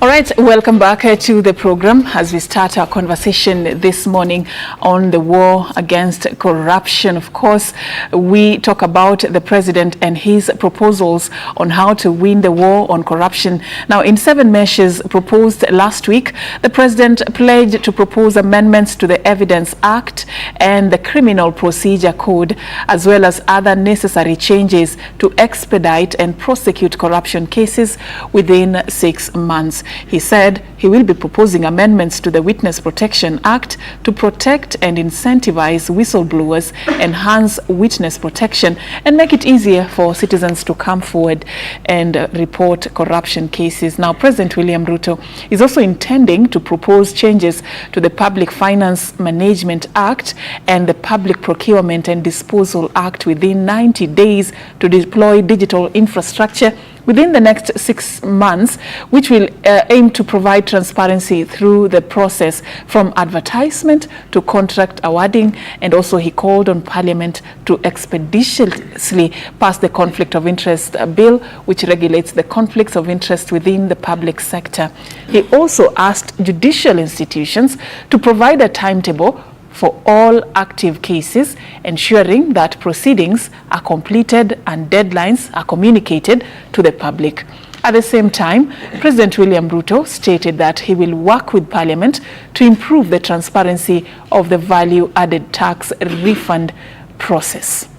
All right, welcome back to the program as we start our conversation this morning on the war against corruption. Of course, we talk about the president and his proposals on how to win the war on corruption. Now, in 7 measures proposed last week, the president pledged to propose amendments to the Evidence Act and the Criminal Procedure Code, as well as other necessary changes to expedite and prosecute corruption cases within 6 months. He said he will be proposing amendments to the Witness Protection Act to protect and incentivize whistleblowers, enhance witness protection, and make it easier for citizens to come forward and report corruption cases. Now, President William Ruto is also intending to propose changes to the Public Finance Management Act and the Public Procurement and Disposal Act within 90 days to deploy digital infrastructure within the next 6 months, which will aim to provide transparency through the process from advertisement to contract awarding. And also he called on Parliament to expeditiously pass the Conflict of Interest Bill, which regulates the conflicts of interest within the public sector. He also asked judicial institutions to provide a timetable for all active cases, ensuring that proceedings are completed and deadlines are communicated to the public. At the same time, President William Ruto stated that he will work with Parliament to improve the transparency of the value-added tax refund process.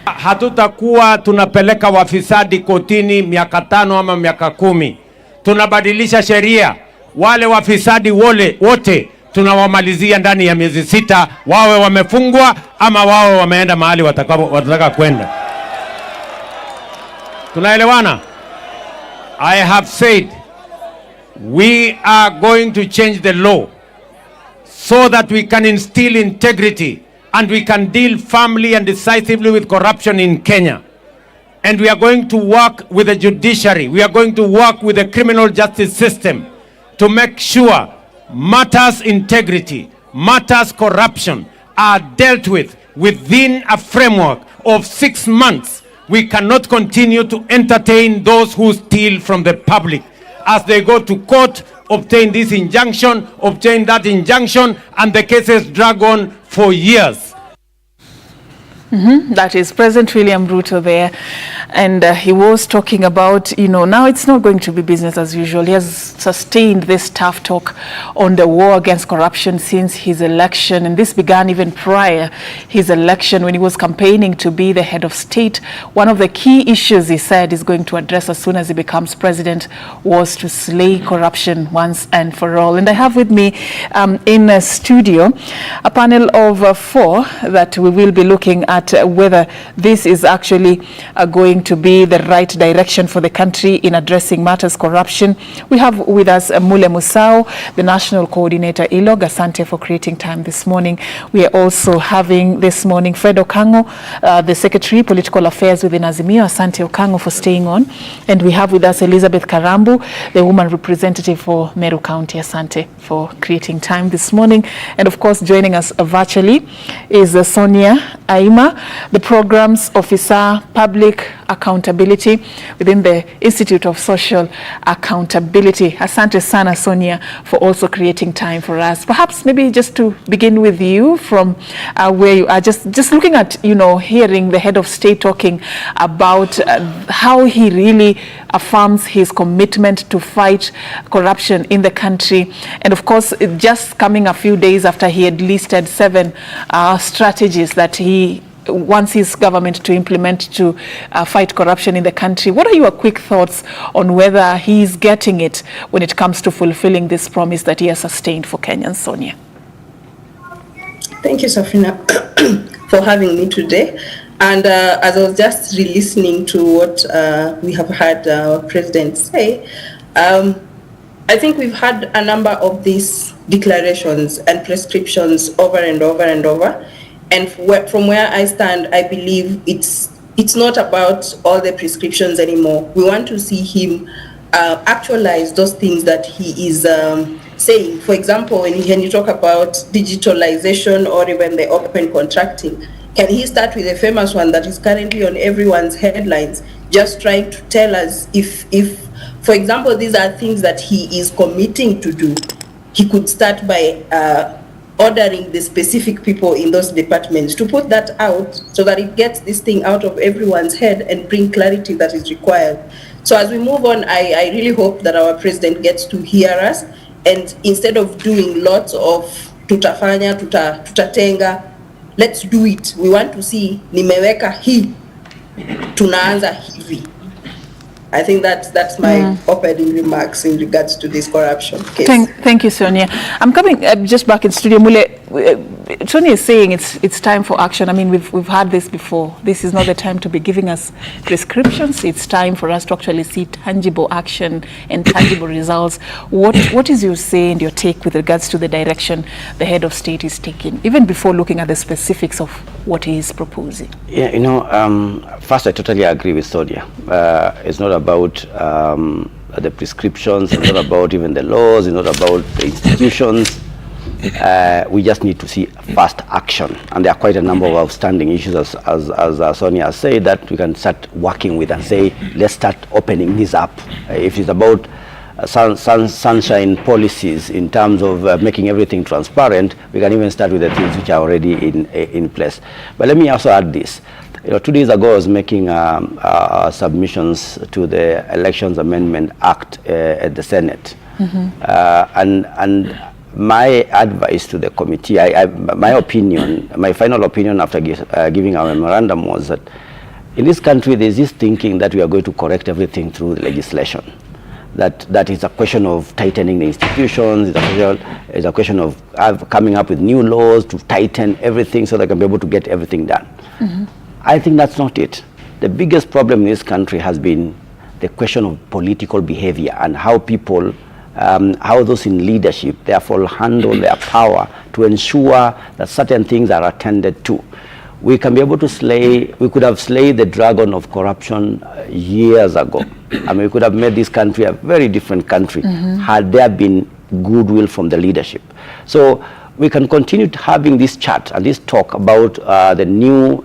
Hatutakuwa tunapeleka wafisadi kotini miaka 5 ama miaka 10. Tunabadilisha sheria. Wale wafisadi wote tunawamalizia ndani ya miezi 6, wawe wamefungwa ama wawe wameenda mahali watataka kwenda. Tunaelewana? I have said we are going to change the law so that we can instill integrity and we can deal firmly and decisively with corruption in Kenya. And we are going to work with the judiciary. We are going to work with the criminal justice system to make sure matters integrity, matters corruption are dealt with within a framework of 6 months. We cannot continue to entertain those who steal from the public as they go to court, obtain this injunction, obtain that injunction, and the cases drag on for years. That is President William Ruto there, and he was talking about, now it's not going to be business as usual. He has sustained this tough talk on the war against corruption since his election, and this began even prior his election when he was campaigning to be the head of state. One of the key issues he said he's going to address as soon as he becomes president was to slay corruption once and for all. And I have with me in a studio a panel of 4 that we will be looking at whether this is actually going to be the right direction for the country in addressing matters corruption. We have with us Mule Musau, the National Coordinator, ILOG. Asante for creating time this morning. We are also having this morning Fred Okango, the Secretary, Political Affairs within Azimio. Asante Okango for staying on. And we have with us Elizabeth Karambu, the Woman Representative for Meru County. Asante for creating time this morning. And of course, joining us virtually is Sonia Aima, the Programs Officer, Public Accountability within the Institute of Social Accountability. Asante sana, Sonia, for also creating time for us. Perhaps maybe just to begin with you from where you are, just looking at, hearing the head of state talking about how he really affirms his commitment to fight corruption in the country. And of course, just coming a few days after he had listed 7 strategies that he wants his government to implement to fight corruption in the country. What are your quick thoughts on whether he's getting it when it comes to fulfilling this promise that he has sustained for Kenyans, Sonia? Thank you, Safina, for having me today. And as I was just listening to what we have had our president say, I think we've had a number of these declarations and prescriptions over and over and over. And from where I stand, I believe it's not about all the prescriptions anymore. We want to see him actualize those things that he is saying. For example, when you talk about digitalization or even the open contracting, can he start with the famous one that is currently on everyone's headlines, just trying to tell us if For example, these are things that he is committing to do. He could start by ordering the specific people in those departments to put that out so that it gets this thing out of everyone's head and bring clarity that is required. So as we move on, I really hope that our president gets to hear us, and instead of doing lots of tutafanya, tutatenga, let's do it. We want to see nimeweka hii, tunaanza hivi. I think that's my opening remarks in regards to this corruption case. Thank you, Sonia. I'm coming just back in studio. Mule, Sonia is saying it's time for action. I mean, we've had this before. This is not the time to be giving us prescriptions. It's time for us to actually see tangible action and tangible results. What is your say and your take with regards to the direction the head of state is taking, even before looking at the specifics of what he is proposing? Yeah, first I totally agree with Sonia. It's not about the prescriptions, it's not about even the laws, it's not about the institutions. We just need to see fast action, and there are quite a number of outstanding issues, as Sonia said, that we can start working with and say, let's start opening this up. If it's about sunshine policies in terms of making everything transparent, we can even start with the things which are already in place. But let me also add this. 2 days ago, I was making submissions to the Elections Amendment Act at the Senate. And my advice to the committee, my final opinion after giving our memorandum was that in this country, there's this thinking that we are going to correct everything through the legislation. That is a question of tightening the institutions, it's a question of coming up with new laws to tighten everything so they can be able to get everything done. I think that's not it. The biggest problem in this country has been the question of political behavior and how people, how those in leadership therefore handle their power to ensure that certain things are attended to. We can be able to we could have slayed the dragon of corruption years ago. I mean, we could have made this country a very different country had there been goodwill from the leadership. So we can continue having this chat and this talk about the new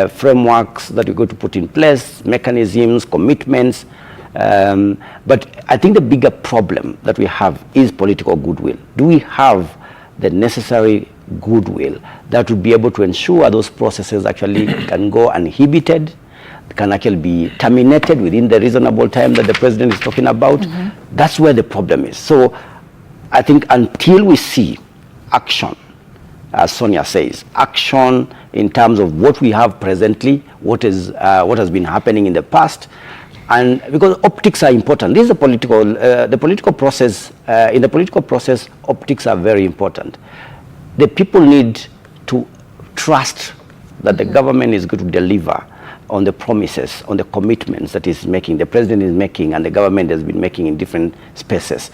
frameworks that we're going to put in place, mechanisms, commitments. But I think the bigger problem that we have is political goodwill. Do we have the necessary goodwill that would be able to ensure those processes actually can go uninhibited, can actually be terminated within the reasonable time that the president is talking about? That's where the problem is. So I think until we see action, as Sonia says, action in terms of what we have presently, what has been happening in the past, and because optics are important. This is the political process. In the political process, optics are very important. The people need to trust that the government is going to deliver on the promises, on the commitments that is making, the president is making, and the government has been making in different spaces.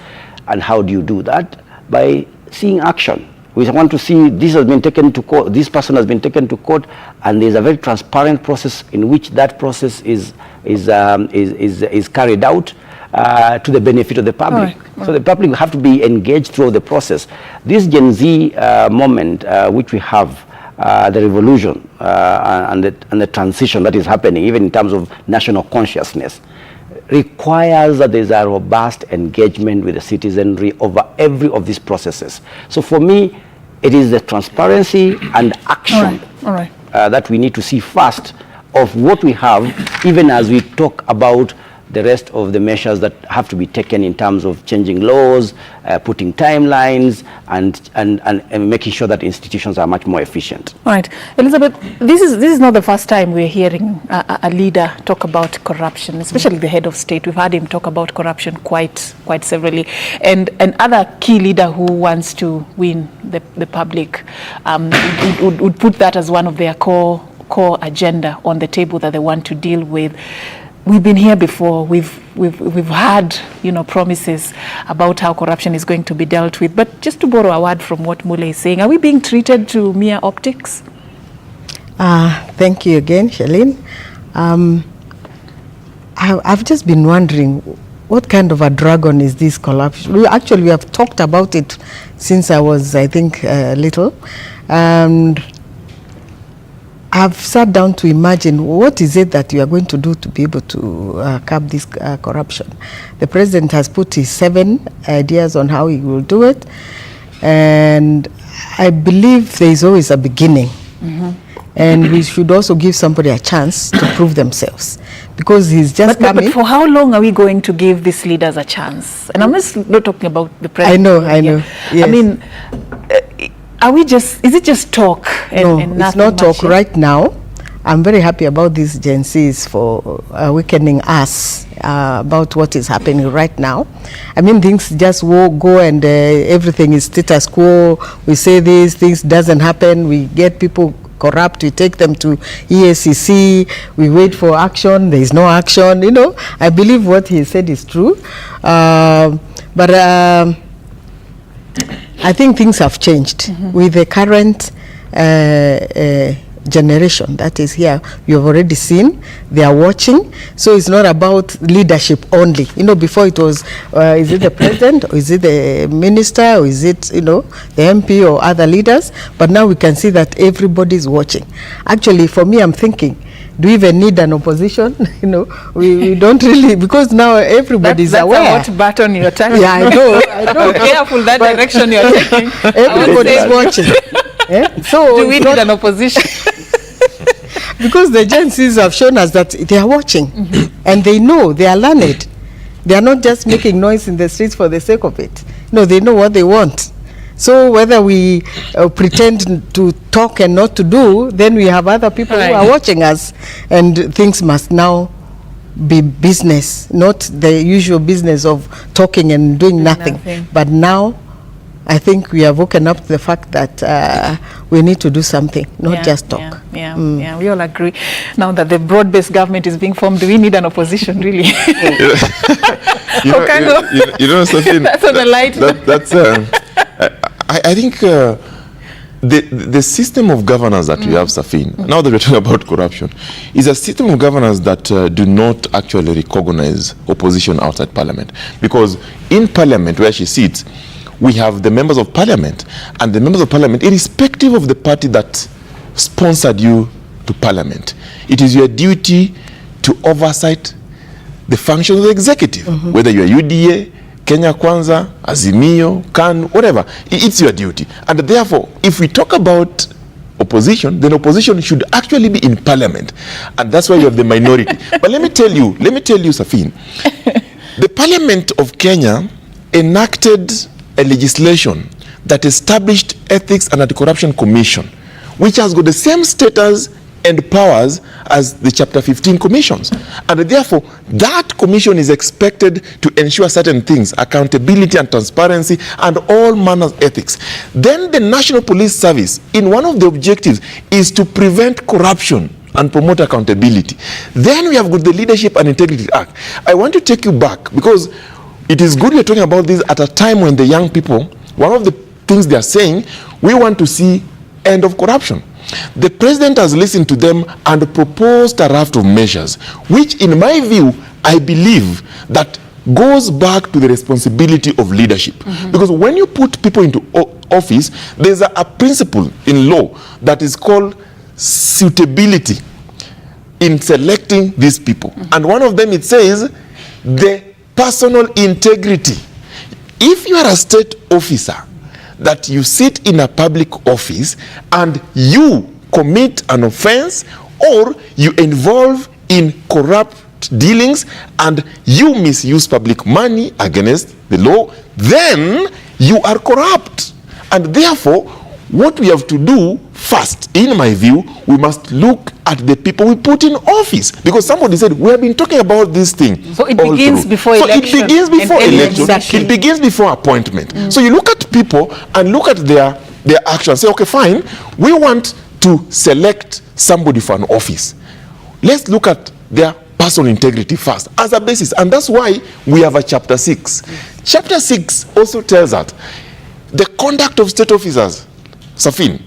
And how do you do that? By seeing action. We want to see this has been taken to court, this person has been taken to court, and there's a very transparent process in which that process is carried out to the benefit of the public. So the public have to be engaged through the process. This Gen Z moment which we have, the revolution and the transition that is happening, even in terms of national consciousness, requires that there is a robust engagement with the citizenry over every of these processes. So for me, it is the transparency and action that we need to see first of what we have, even as we talk about the rest of the measures that have to be taken in terms of changing laws, putting timelines, and making sure that institutions are much more efficient. All right, Elizabeth, this is not the first time we're hearing a leader talk about corruption, especially the head of state. We've had him talk about corruption quite severally, and other key leader who wants to win the public would put that as one of their core agenda on the table that they want to deal with. We've been here before. We've had promises about how corruption is going to be dealt with. But just to borrow a word from what Mule is saying, are we being treated to mere optics? Thank you again, Charlene. I've just been wondering, what kind of a dragon is this corruption? We have talked about it since I was, I think, little, and I've sat down to imagine what is it that you are going to do to be able to curb this corruption. The president has put his 7 ideas on how he will do it, and I believe there is always a beginning. And we should also give somebody a chance to prove themselves, because he's just coming. But for how long are we going to give these leaders a chance? And I'm not talking about the president. I know. Yes. I mean, is it just talk? No, and it's not talk right now. I'm very happy about these Gen Zs for awakening us about what is happening right now. I mean, things just go and everything is status quo. We say these things doesn't happen. We get people corrupt, we take them to EACC, we wait for action, there is no action. You know, I believe what he said is true. But I think things have changed with the current generation that is here. You have already seen, they are watching. So it's not about leadership only. You know, before it was, is it the president, or is it the minister, or is it, you know, the MP or other leaders? But now we can see that everybody's watching. Actually, for me, I'm thinking, do we even need an opposition? You know, we don't really, because now everybody's aware. That's a hot button you're tapping. Yeah, I know. Be careful that direction you're taking. Everybody's watching. So do we need an opposition? Because the Gen Zs have shown us that they are watching, and they know, they are learned. They are not just making noise in the streets for the sake of it. No, they know what they want. So whether we pretend to talk and not to do, then we have other people who are watching us, and things must now be business, not the usual business of talking and doing nothing. But now I think we have woken up to the fact that we need to do something, not just talk. Yeah, we all agree. Now that the broad-based government is being formed, do we need an opposition, really? You know, Sophie, that's on the light. I think the system of governance that we have, Safin, now that we're talking about corruption, is a system of governance that do not actually recognize opposition outside parliament. Because in parliament, where she sits, we have the members of parliament, and the members of parliament, irrespective of the party that sponsored you to parliament, it is your duty to oversight the function of the executive, whether you are UDA, Kenya Kwanza, Azimio, KANU, whatever. It's your duty. And therefore, if we talk about opposition, then opposition should actually be in parliament. And that's why you have the minority. But let me tell you, Safin, the parliament of Kenya enacted a legislation that established Ethics and Anti-Corruption Commission, which has got the same status and powers as the Chapter 15 commissions. And therefore, that commission is expected to ensure certain things, accountability and transparency and all manners of ethics. Then the National Police Service, in one of the objectives, is to prevent corruption and promote accountability. Then we have got the Leadership and Integrity Act. I want to take you back, because it is good we're talking about this at a time when the young people, one of the things they are saying, we want to see end of corruption. The president has listened to them and proposed a raft of measures, which in my view, I believe that goes back to the responsibility of leadership. Because when you put people into office, there's a principle in law that is called suitability in selecting these people. And one of them, it says the personal integrity. If you are a state officer, that you sit in a public office and you commit an offense, or you involve in corrupt dealings and you misuse public money against the law, then you are corrupt. And therefore, what we have to do first, in my view, we must look at the people we put in office. Because somebody said, we have been talking about this thing. So it begins before election. So it begins before election. Exactly. It begins before appointment. So you look at people and look at their actions. Say, okay, fine, we want to select somebody for an office. Let's look at their personal integrity first as a basis. And that's why we have a Chapter 6. Chapter 6 also tells us the conduct of state officers. Safin,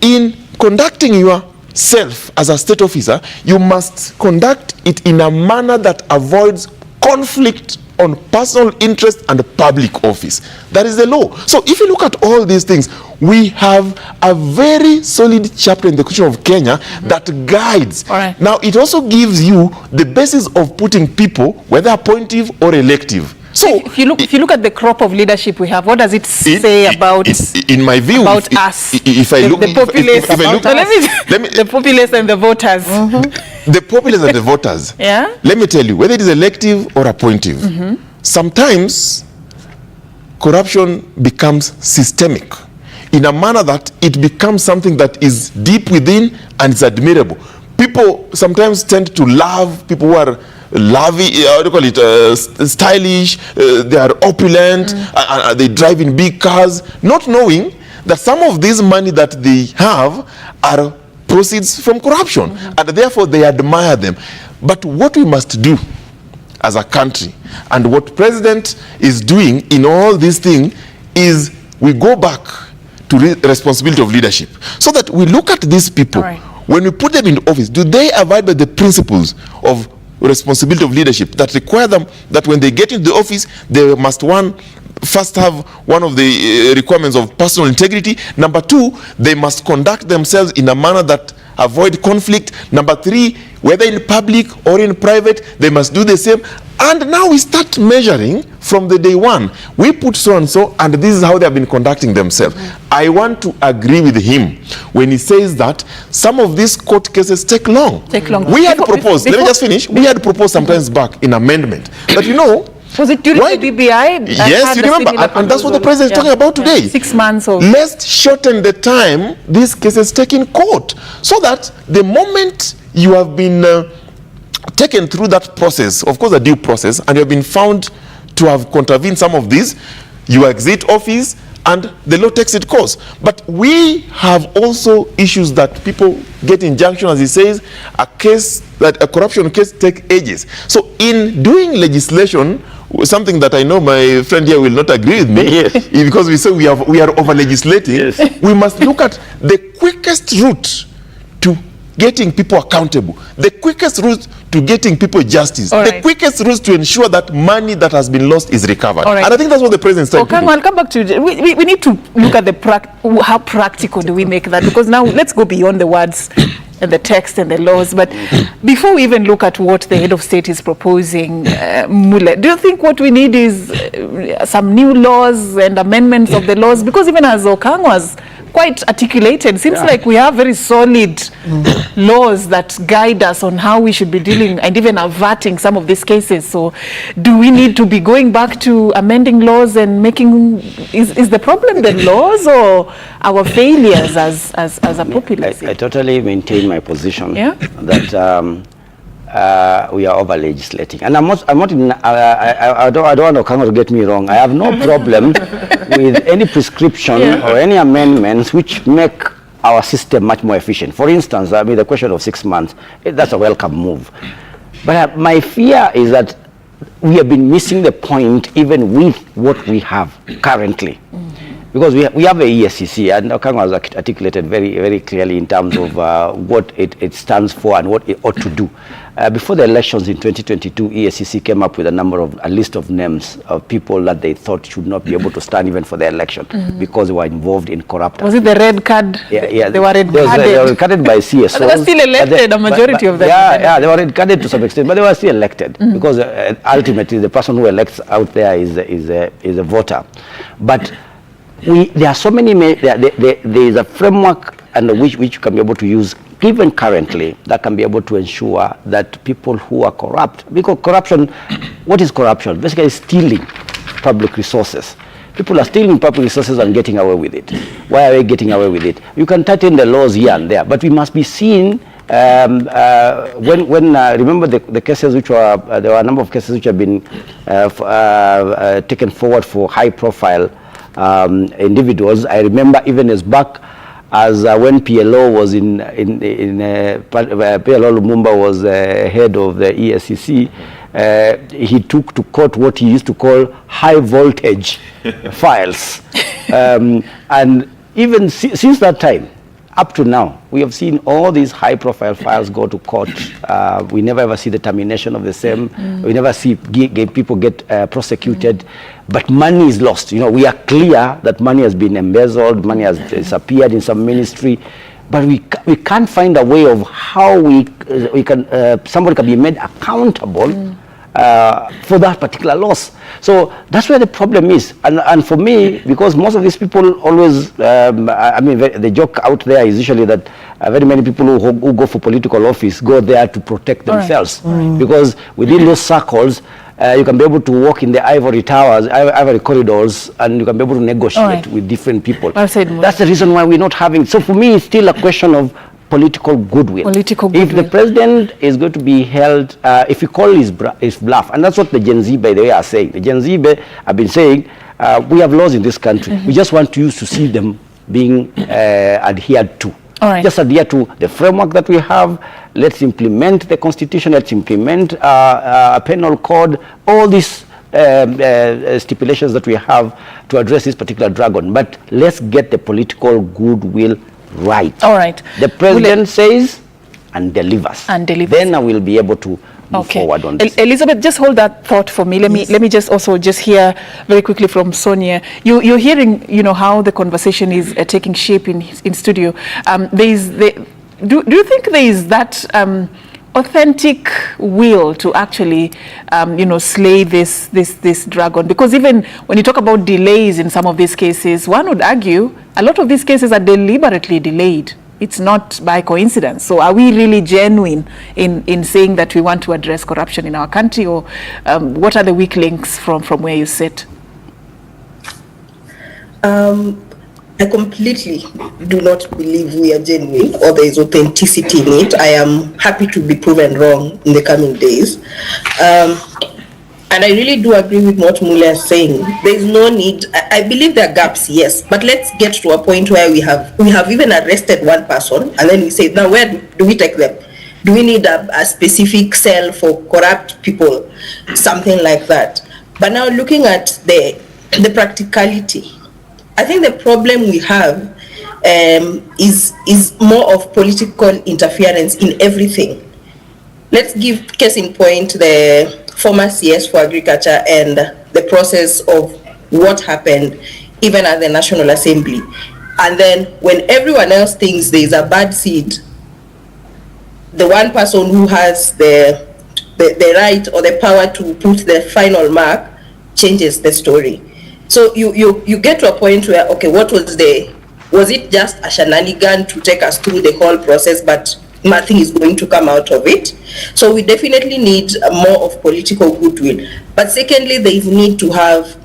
in conducting yourself as a state officer, you must conduct it in a manner that avoids conflict on personal interest and public office. That is the law. So if you look at all these things, we have a very solid chapter in the Constitution of Kenya that guides. All right. Now, it also gives you the basis of putting people, whether appointive or elective. So if you look at the crop of leadership we have, what does it say about in my view, about us? If I look, the populace, if I look, the populace and the voters. The populace and the voters. Yeah. Let me tell you, whether it is elective or appointive, sometimes corruption becomes systemic in a manner that it becomes something that is deep within and it's admirable. People sometimes tend to love people who are stylish, they are opulent, they drive in big cars, not knowing that some of this money that they have are proceeds from corruption, and therefore they admire them. But what we must do as a country, and what President is doing in all these things, is we go back to responsibility of leadership, so that we look at these people. Right. When we put them in office, do they abide by the principles of responsibility of leadership that require them that when they get into the office, they must first have one of the requirements of personal integrity. Number two, they must conduct themselves in a manner that avoid conflict. Number three, whether in public or in private, they must do the same. And now we start measuring from the day one. We put so and so, and this is how they have been conducting themselves. I want to agree with him when he says that some of these court cases take long. We had proposed, let me just finish. We had proposed sometimes back in amendment. But you know, was it during the BBI? Yes, you remember. And that's what the president is talking about today. 6 months of... Let's shorten the time these cases take in court, so that the moment you have been taken through that process, of course a due process, and you have been found to have contravened some of these, you exit office and the law takes its course. But we have also issues that people get injunction, as he says, a corruption case takes ages. So in doing legislation, something that I know my friend here will not agree with me, yes, because we say we are over legislating, yes, we must look at the quickest route to getting people accountable, the quickest route to getting people justice, the quickest route to ensure that money that has been lost is recovered. And I think that's what the president said. Okay, I'll come back to you. We need to look at how practical do we make that, because now let's go beyond the words and the text and the laws. But before we even look at what the head of state is proposing, Mule, do you think what we need is some new laws and amendments of the laws? Because even as Okang was quite articulated, seems like we have very solid laws that guide us on how we should be dealing and even averting some of these cases. So do we need to be going back to amending laws and making, is the problem the laws or our failures as a populace? I totally maintain my position that we are over legislating, and I'm not I don't want Okang to get me wrong. I have no problem with any prescription or any amendments which make our system much more efficient. For instance, I mean, the question of 6 months, that's a welcome move. But my fear is that we have been missing the point even with what we have currently. Because we have a ESCC, and Okang was articulated very, very clearly in terms of what it stands for and what it ought to do. Before the elections in 2022, ESCC came up with a list of names of people that they thought should not be able to stand even for the election because they were involved in corrupt. Was it the red card? Yeah, they were red carded. They were carded by CSOs. They were still elected, a majority of them. Yeah, they were red carded to some extent, but they were still elected because ultimately the person who elects out there is a voter. But there are so many, there is a framework under which you can be able to use, even currently, that can be able to ensure that people who are corrupt, because corruption, what is corruption? Basically stealing public resources. People are stealing public resources and getting away with it. Why are they getting away with it? You can tighten the laws here and there, but we must be seen remember the cases which were, there were a number of cases which have been taken forward for high profile individuals. I remember even as back as when PLO was PLO Lumumba was head of the ESCC, he took to court what he used to call high voltage files. And even since that time, up to now, we have seen all these high-profile files go to court. We never ever see the termination of the same. We never see people get prosecuted. But money is lost. You know, we are clear that money has been embezzled, money has disappeared in some ministry, but we can't find a way of how we can somebody can be made accountable for that particular loss. So that's where the problem is. And for me, because most of these people always, I mean, the joke out there is usually that very many people who go for political office go there to protect themselves. Because within those circles, you can be able to walk in the ivory towers, ivory corridors, and you can be able to negotiate with different people. That's the reason why we're not having. So for me, it's still a question of political goodwill. If the president is going to be held, if you call his bluff, and that's what the Gen Z, by the way, are saying. The Gen Z have been saying, we have laws in this country. We just want you to see them being adhered to. Just adhere to the framework that we have. Let's implement the constitution. Let's implement a penal code. All these stipulations that we have to address this particular dragon. But let's get the political goodwill right. The president says and delivers. Then I will be able to move forward on this. Elizabeth, just hold that thought for me. Let me just also just hear very quickly from Sonia. You're hearing, you know, how the conversation is taking shape in studio. Do you think there is that authentic will to actually, you know, slay this dragon? Because even when you talk about delays in some of these cases, one would argue a lot of these cases are deliberately delayed. It's not by coincidence. So are we really genuine in saying that we want to address corruption in our country, or what are the weak links from where you sit? I completely do not believe we are genuine or there is authenticity in it. I am happy to be proven wrong in the coming days. And I really do agree with what Mule is saying. There is no need. I believe there are gaps, yes, but let's get to a point where we have even arrested one person, and then we say, now where do we take them? Do we need a specific cell for corrupt people? Something like that. But now looking at the practicality, I think the problem we have is more of political interference in everything. Let's give case in point the former CS for Agriculture and the process of what happened even at the National Assembly. And then when everyone else thinks there is a bad seed, the one person who has the right or the power to put the final mark changes the story. So you get to a point where, okay, was it just a shenanigan to take us through the whole process, but nothing is going to come out of it? So we definitely need more of political goodwill. But secondly, there is need to have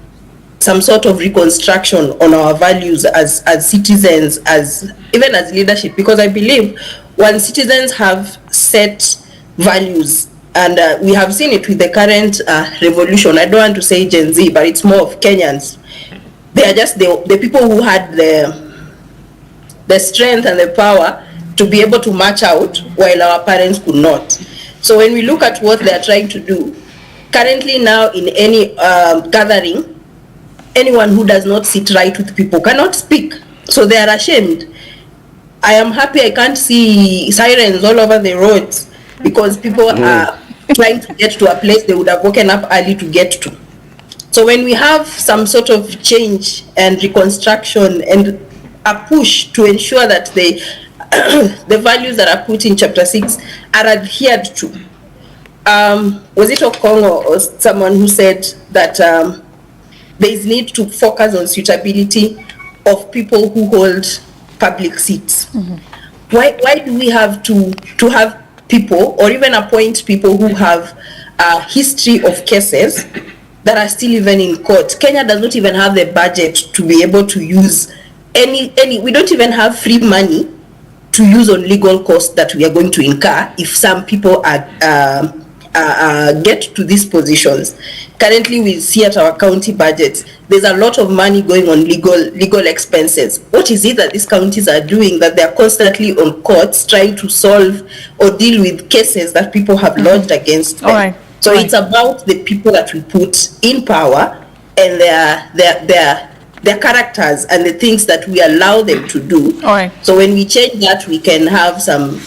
some sort of reconstruction on our values as citizens, even as leadership, because I believe when citizens have set values, and we have seen it with the current revolution. I don't want to say Gen Z, but it's more of Kenyans. They are just the people who had the strength and the power to be able to march out while our parents could not. So when we look at what they are trying to do, currently now in any gathering, anyone who does not sit right with people cannot speak. So they are ashamed. I am happy I can't see sirens all over the roads because people are trying to get to a place they would have woken up early to get to. So when we have some sort of change and reconstruction and a push to ensure that the values that are put in Chapter 6 are adhered to. Was it Okongo or someone who said that there is need to focus on suitability of people who hold public seats? Why do we have to have people or even appoint people who have a history of cases that are still even in court? Kenya does not even have the budget to be able to use any we don't even have free money to use on legal costs that we are going to incur if some people get to these positions. Currently, we see at our county budgets, there's a lot of money going on legal expenses. What is it that these counties are doing that they're constantly on courts trying to solve or deal with cases that people have lodged against them? So it's about the people that we put in power and their their characters and the things that we allow them to do. All right. So when we change that, we can have some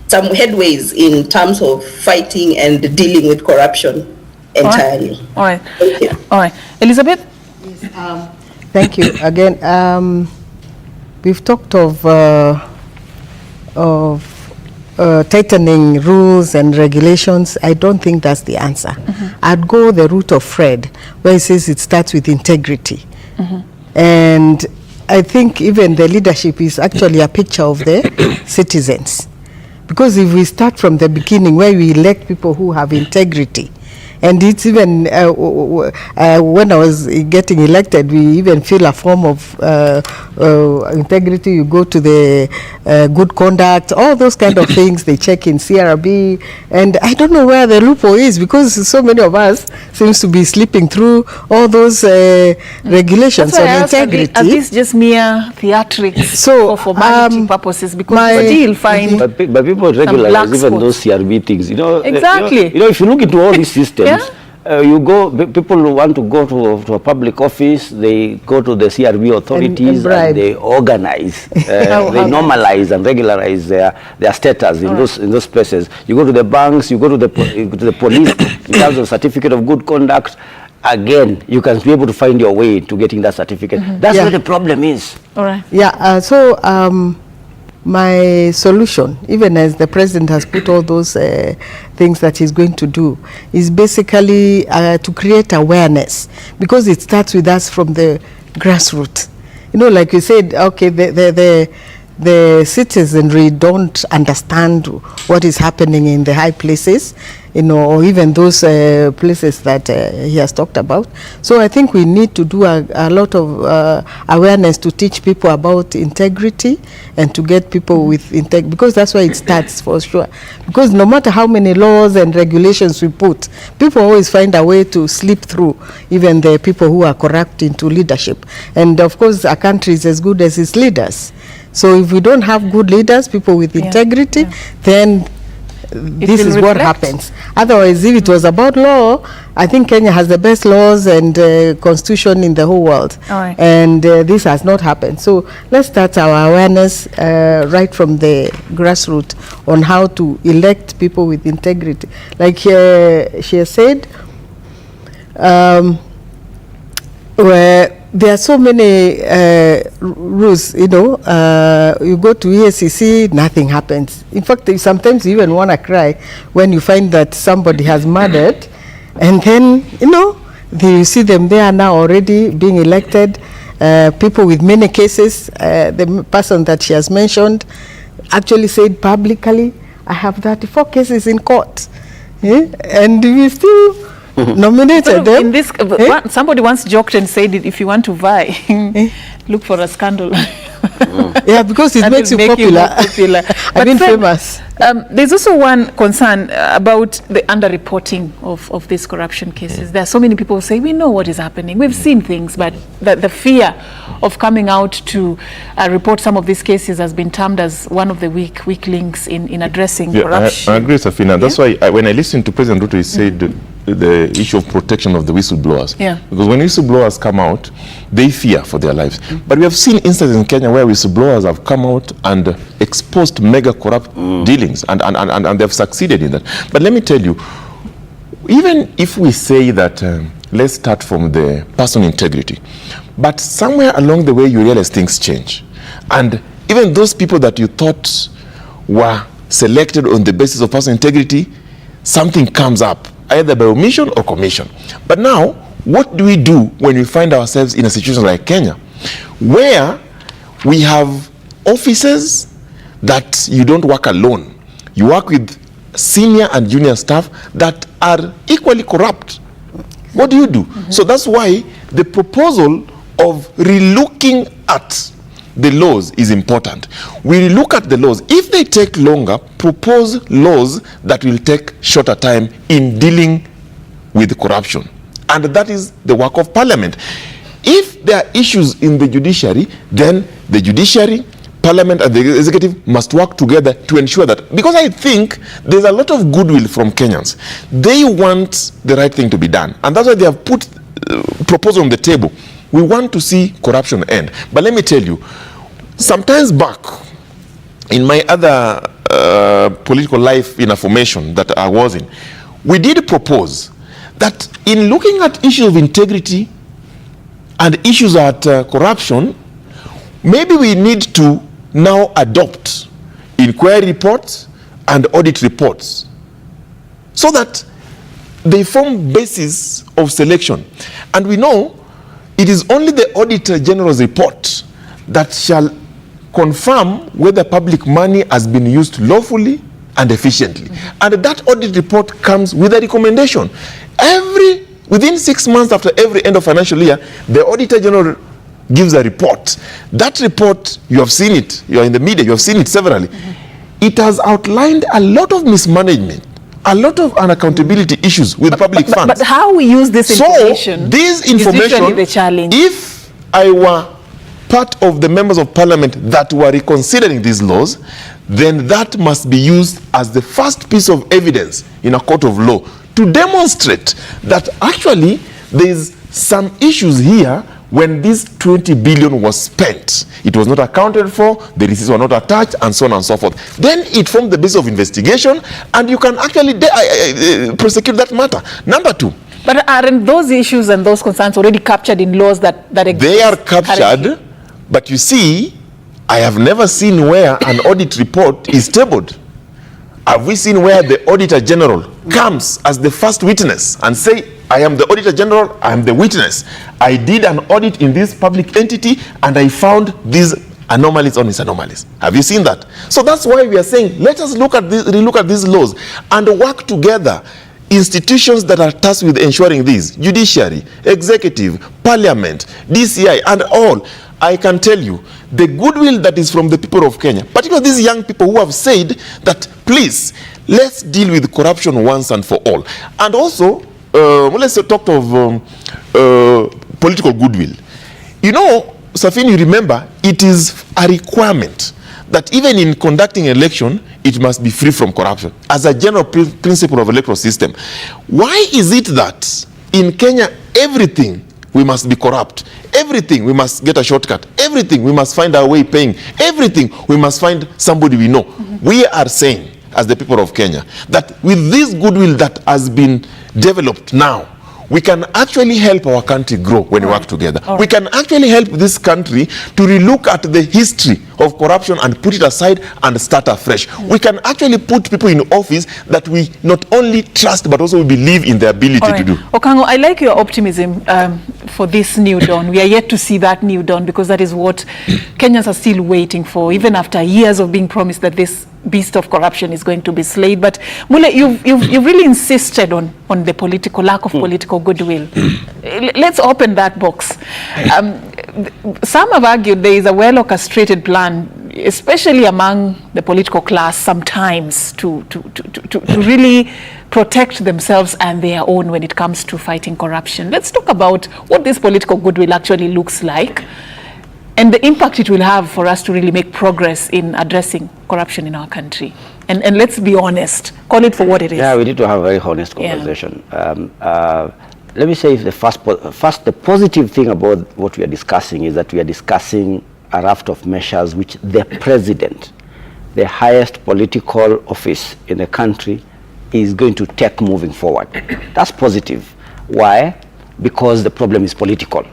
headways in terms of fighting and dealing with corruption entirely. All right. Thank you. All right. Elizabeth? Thank you. Again, we've talked of tightening rules and regulations. I don't think that's the answer. I'd go the route of Fred, where he says it starts with integrity. And I think even the leadership is actually a picture of the citizens. Because if we start from the beginning, where we elect people who have integrity, and it's even, when I was getting elected, we even feel a form of integrity. You go to the good conduct, all those kind of things, they check in CRB. And I don't know where the loophole is, because so many of us seems to be slipping through all those regulations on integrity. Are these just mere theatrics for formality purposes? Because you'll find but people regularize even those CRB things. You know, exactly. You know, if you look into all these systems, you go, people who want to go to a public office, they go to the CRB authorities and they organize, they normalize and regularize their status in those places. You go to the banks, you go to the police in terms of certificate of good conduct. Again, you can be able to find your way to getting that certificate. That's where the problem is. All right. Yeah. So my solution, even as the president has put all those things that he's going to do, is basically to create awareness, because it starts with us from the grassroots. You know, like you said, okay, the citizenry don't understand what is happening in the high places, you know, or even those places that he has talked about. So I think we need to do a lot of awareness to teach people about integrity and to get people with integrity, because that's where it starts for sure. Because no matter how many laws and regulations we put, people always find a way to slip through, even the people who are corrupt, into leadership. And of course, a country is as good as its leaders. So if we don't have good leaders, people with integrity, then this is what happens. Otherwise, if it was about law, I think Kenya has the best laws and constitution in the whole world. And this has not happened. So let's start our awareness right from the grassroots on how to elect people with integrity. Like she has said, where there are so many rules, you know, you go to EACC, nothing happens. In fact, sometimes you even want to cry when you find that somebody has murdered, and then, you know, you see them there now already being elected, people with many cases. The person that she has mentioned actually said publicly, I have 34 cases in court. And we still nominated them. In this, somebody once joked and said, if you want to vie, look for a scandal. Yeah, because it makes you popular. I mean, famous. There's also one concern about the underreporting of these corruption cases. There are so many people who say, we know what is happening. We've seen things, but the fear of coming out to report some of these cases has been termed as one of the weak links in addressing corruption. I agree, Safina. That's why when I listened to President Ruto, he said the issue of protection of the whistleblowers. Because when whistleblowers come out, they fear for their lives. But we have seen instances in Kenya where whistleblowers have come out and exposed mega corrupt dealings, and they've succeeded in that. But let me tell you, even if we say that let's start from the personal integrity, but somewhere along the way you realize things change. And even those people that you thought were selected on the basis of personal integrity, something comes up, either by omission or commission. But now, what do we do when we find ourselves in a situation like Kenya, where we have offices that you don't work alone? You work with senior and junior staff that are equally corrupt. What do you do? So that's why the proposal of relooking at the laws is important. We look at the laws. If they take longer, propose laws that will take shorter time in dealing with corruption. And that is the work of Parliament. If there are issues in the judiciary, then the judiciary, Parliament and the executive must work together to ensure that, because I think there's a lot of goodwill from Kenyans. They want the right thing to be done. And that's why they have put proposal on the table we want to see corruption end. But let me tell you, sometimes back in my other political life in a formation that I was in, we did propose that in looking at issues of integrity and issues at corruption, maybe we need to now adopt inquiry reports and audit reports so that they form basis of selection. And we know it is only the Auditor General's report that shall confirm whether public money has been used lawfully and efficiently. And that audit report comes with a recommendation. Within 6 months after every end of financial year, the Auditor General gives a report. That report, you have seen it, you are in the media, you have seen it severally. It has outlined a lot of mismanagement, a lot of unaccountability issues with public funds. But how we use this information, so this information, is the challenge. If I were part of the members of parliament that were reconsidering these laws, then that must be used as the first piece of evidence in a court of law to demonstrate that actually there is some issues here. When this 20 billion was spent, it was not accounted for, the receipts were not attached, and so on and so forth. Then it formed the basis of investigation, and you can actually prosecute that matter. Number two. But aren't those issues and those concerns already captured in laws that exist? They are captured, currently? But you see, I have never seen where an audit report is tabled. Have we seen where the Auditor General comes as the first witness and say, I am the Auditor General, I am the witness. I did an audit in this public entity and I found these anomalies on its anomalies. Have you seen that? So that's why we are saying, let us relook at these laws and work together. Institutions that are tasked with ensuring this, judiciary, executive, parliament, DCI, and all. I can tell you, the goodwill that is from the people of Kenya, particularly these young people who have said that, please, let's deal with corruption once and for all. And also, let's talk of political goodwill. You know, Safin, you remember, it is a requirement that even in conducting election, it must be free from corruption as a general principle of electoral system. Why is it that in Kenya, everything we must be corrupt? Everything we must get a shortcut. Everything we must find our way paying. Everything we must find somebody we know. We are saying, as the people of Kenya, that with this goodwill that has been developed now, we can actually help our country grow when we work together. We can actually help this country to relook at the history of corruption and put it aside and start afresh. We can actually put people in office that we not only trust but also we believe in their ability to do. Okango, I like your optimism for this new dawn. We are yet to see that new dawn because that is what Kenyans are still waiting for, even after years of being promised that this beast of corruption is going to be slayed. But Mule, you've really insisted on the lack of political goodwill. Let's open that box. Some have argued there is a well-orchestrated plan, especially among the political class sometimes, to really protect themselves and their own when it comes to fighting corruption. Let's talk about what this political goodwill actually looks like and the impact it will have for us to really make progress in addressing corruption in our country. And let's be honest, call it for what it is. Yeah, we need to have a very honest conversation. Let me say the first, the positive thing about what we are discussing is that we are discussing a raft of measures which the president, the highest political office in the country, is going to take moving forward. That's positive. Why? Because the problem is political.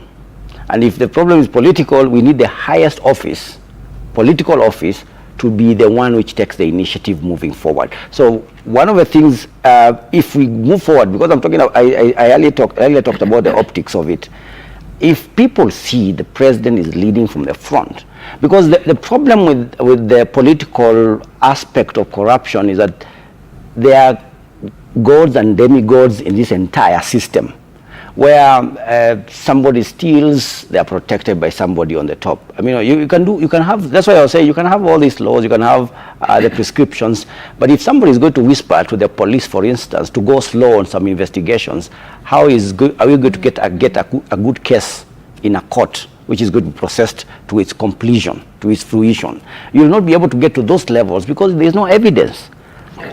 And if the problem is political, we need the highest office, political office, to be the one which takes the initiative moving forward. So one of the things, if we move forward, because I'm talking, I earlier talked about the optics of it. If people see the president is leading from the front, because the problem with the political aspect of corruption is that there are gods and demigods in this entire system, where somebody steals, they are protected by somebody on the top. I mean, you can have, that's why I was saying, you can have all these laws, you can have the prescriptions, but if somebody is going to whisper to the police, for instance, to go slow on some investigations, are we going to get a good case in a court which is going to be processed to its completion, to its fruition? You will not be able to get to those levels because there is no evidence.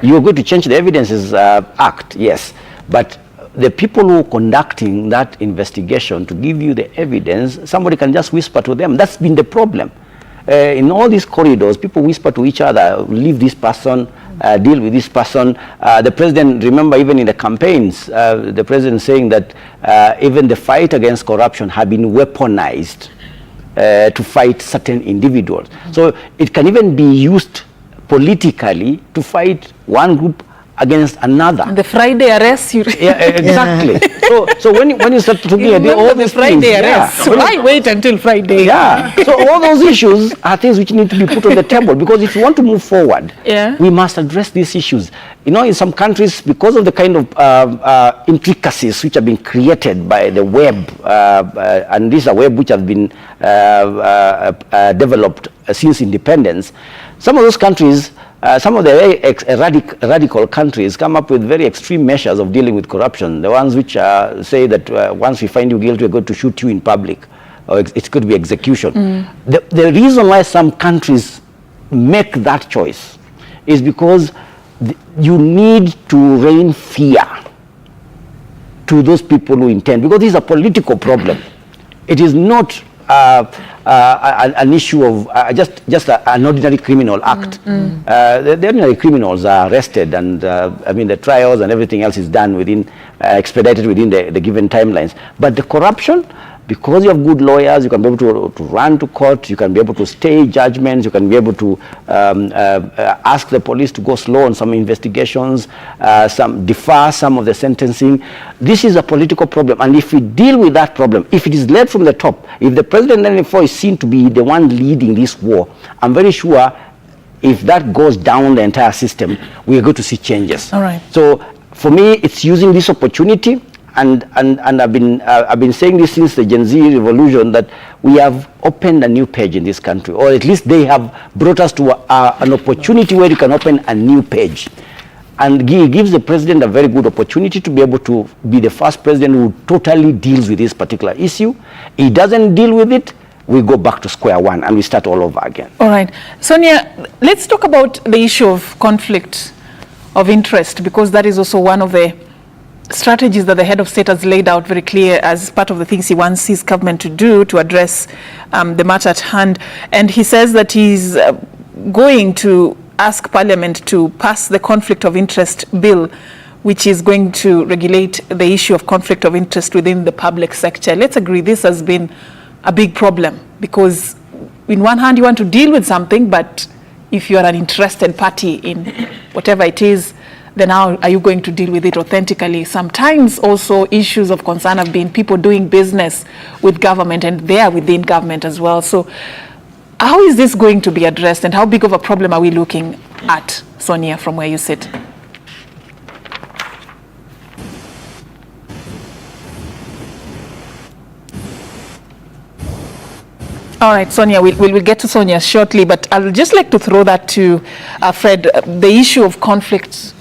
You are going to change the Evidences Act, yes, but the people who are conducting that investigation to give you the evidence, somebody can just whisper to them. That's been the problem. In all these corridors, people whisper to each other, leave this person, deal with this person. The president, remember, even in the campaigns, the president saying that even the fight against corruption had been weaponized to fight certain individuals. So it can even be used politically to fight one group against another. And the Friday arrest, yeah, exactly. So when you start talking about all the these Friday things, arrest, why wait until Friday? Yeah. So all those issues are things which need to be put on the table, because if you want to move forward, we must address these issues. You know, in some countries, because of the kind of intricacies which have been created by the web, and these are web which have been developed since independence, some of those countries, some of the very radical countries come up with very extreme measures of dealing with corruption. The ones which say that once we find you guilty, we're going to shoot you in public, or it could be execution. The reason why some countries make that choice is because you need to rain fear to those people who intend, because this is a political problem. It is not an issue of just an ordinary criminal act. The ordinary criminals are arrested, and I mean the trials and everything else is done within, expedited within the given timelines. But the corruption, because you have good lawyers, you can be able to run to court, you can be able to stay judgments, you can be able to ask the police to go slow on some investigations, defer some of the sentencing. This is a political problem, and if we deal with that problem, if it is led from the top, if the president therefore is seen to be the one leading this war, I'm very sure if that goes down the entire system, we are going to see changes. All right. So for me, it's using this opportunity. And I've been saying this since the Gen Z revolution, that we have opened a new page in this country, or at least they have brought us to an opportunity where you can open a new page. And it gives the president a very good opportunity to be able to be the first president who totally deals with this particular issue. He doesn't deal with it, we go back to square one and we start all over again. All right. Sonia, let's talk about the issue of conflict of interest, because that is also one of the strategies that the head of state has laid out very clear as part of the things he wants his government to do to address the matter at hand. And he says that he's going to ask Parliament to pass the conflict of interest bill, which is going to regulate the issue of conflict of interest within the public sector. Let's agree this has been a big problem, because in one hand you want to deal with something, but if you are an interested party in whatever it is, then how are you going to deal with it authentically? Sometimes also issues of concern have been people doing business with government, and they are within government as well. So how is this going to be addressed, and how big of a problem are we looking at, Sonia, from where you sit? All right, Sonia, we'll get to Sonia shortly, but I'll just like to throw that to Fred, the issue of conflict.